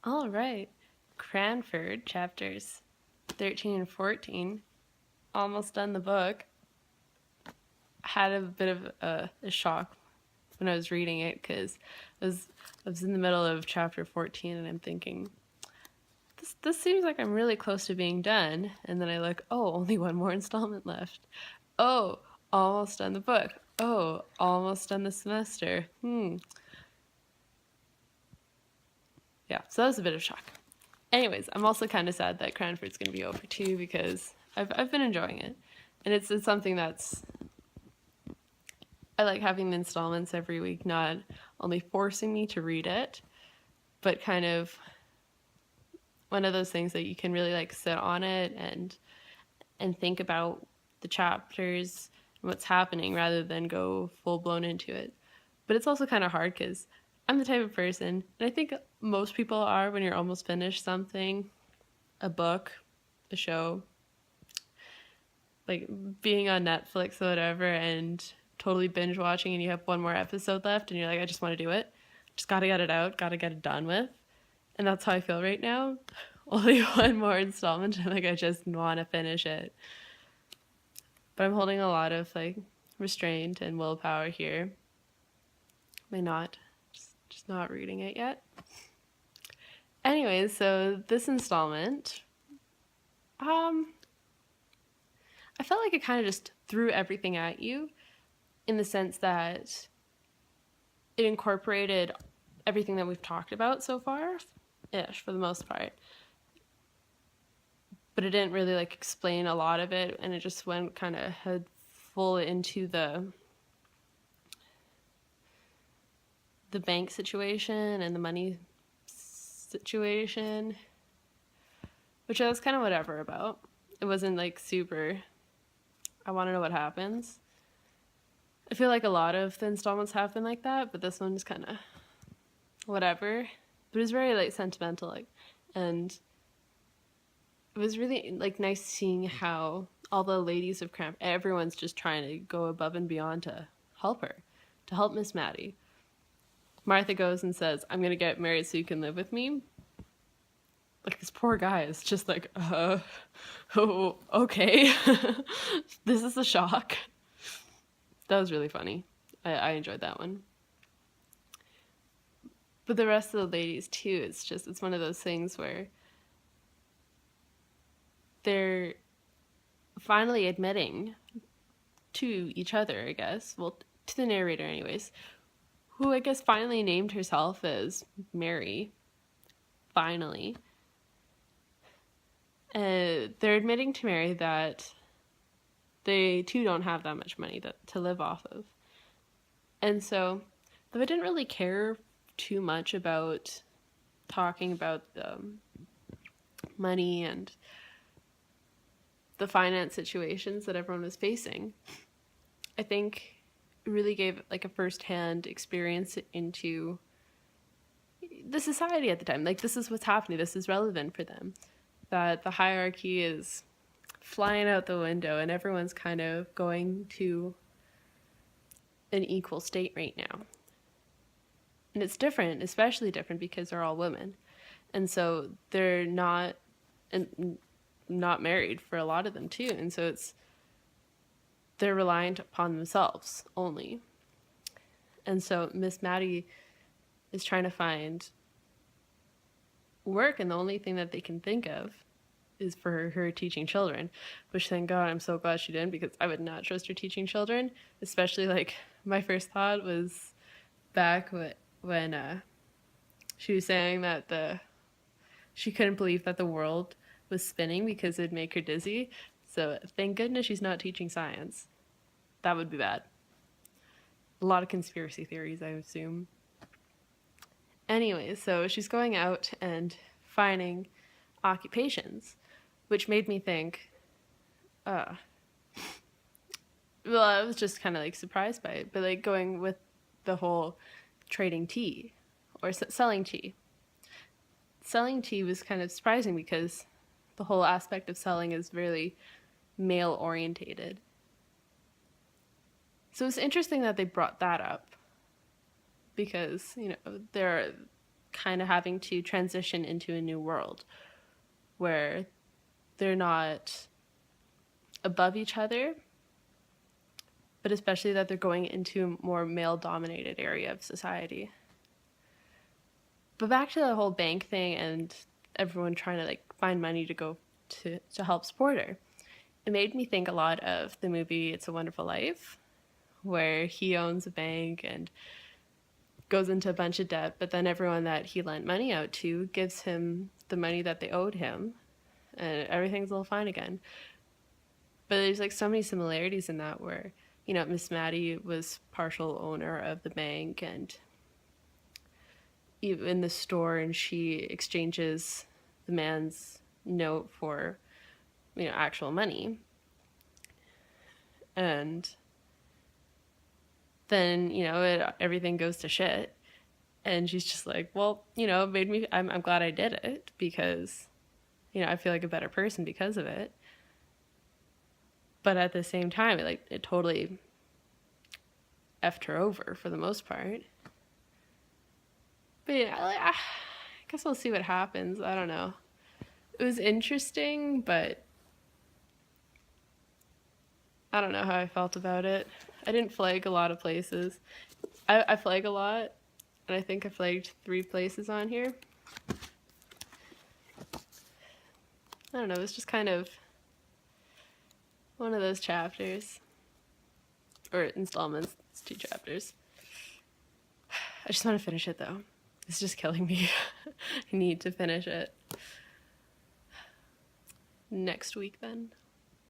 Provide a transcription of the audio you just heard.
All right. Cranford, chapters 13 and 14. Almost done the book. Had a bit of a shock when I was reading it because I was in the middle of chapter 14 and I'm thinking, this seems like I'm really close to being done. And then I look, oh, only one more installment left. Oh, almost done the book. Oh, almost done the semester. Yeah, so that was a bit of shock. Anyways, I'm also kind of sad that Cranford's going to be over too because I've been enjoying it. And it's something that's, I like having the installments every week, not only forcing me to read it, but kind of one of those things that you can really like sit on it and think about the chapters and what's happening rather than go full blown into it. But it's also kind of hard because I'm the type of person, and I think most people are when you're almost finished something, a book, a show, like being on Netflix or whatever and totally binge watching and you have one more episode left and you're like, I just want to do it. Just gotta get it out, gotta get it done with. And that's how I feel right now. Only one more installment. I'm like, I just want to finish it. But I'm holding a lot of like restraint and willpower here. May not. Just not reading it yet. Anyways, so this installment, I felt like it kind of just threw everything at you in the sense that it incorporated everything that we've talked about so far-ish for the most part. But it didn't really like explain a lot of it, and it just went kind of head full into the bank situation and the money situation, which I was kind of whatever about. It wasn't like super, I want to know what happens. I feel like a lot of the installments have been like that, but this one's kind of whatever. But it was very like sentimental, like, and it was really like nice seeing how all the ladies of Cramp, everyone's just trying to go above and beyond to help her, to help Miss Maddie. Martha goes and says, I'm going to get married so you can live with me. Like, this poor guy is just like, oh, okay. This is a shock. That was really funny. I enjoyed that one. But the rest of the ladies, too, it's one of those things where they're finally admitting to each other, I guess. Well, to the narrator, anyways. Who I guess finally named herself as Mary. Finally. They're admitting to Mary that they too don't have that much money to live off of. And so, though I didn't really care too much about talking about money and the finance situations that everyone was facing, I think really gave like a first-hand experience into the society at the time. Like, this is what's happening. This is relevant for them. That the hierarchy is flying out the window and everyone's kind of going to an equal state right now. And it's different, especially different because they're all women. And so they're not married for a lot of them too. And so they're reliant upon themselves only. And so Miss Maddie is trying to find work, and the only thing that they can think of is for her teaching children, which thank God, I'm so glad she didn't, because I would not trust her teaching children, especially like my first thought was back when she was saying that she couldn't believe that the world was spinning because it'd make her dizzy. So thank goodness she's not teaching science. That would be bad. A lot of conspiracy theories, I assume. Anyway, so she's going out and finding occupations, which made me think, well, I was just kind of like surprised by it, but like going with the whole trading tea or selling tea. Selling tea was kind of surprising because the whole aspect of selling is really male orientated. So it's interesting that they brought that up because, you know, there are kind of having to transition into a new world where they're not above each other, but especially that they're going into a more male-dominated area of society. But back to the whole bank thing and everyone trying to like find money to go to help support her. It made me think a lot of the movie It's a Wonderful Life, where he owns a bank and goes into a bunch of debt, but then everyone that he lent money out to gives him the money that they owed him, and everything's all fine again. But there's like so many similarities in that where, you know, Miss Maddie was partial owner of the bank and in the store, and she exchanges the man's note for, you know, actual money. And then, you know, everything goes to shit. And she's just like, well, you know, it made me, I'm glad I did it because, you know, I feel like a better person because of it. But at the same time, it totally effed her over for the most part. But yeah, I guess we'll see what happens. I don't know. It was interesting, but I don't know how I felt about it. I didn't flag a lot of places. I flag a lot, and I think I flagged 3 places on here. I don't know, it was just kind of one of those chapters. Or installments, it's 2 chapters. I just want to finish it though. It's just killing me. I need to finish it. Next week then.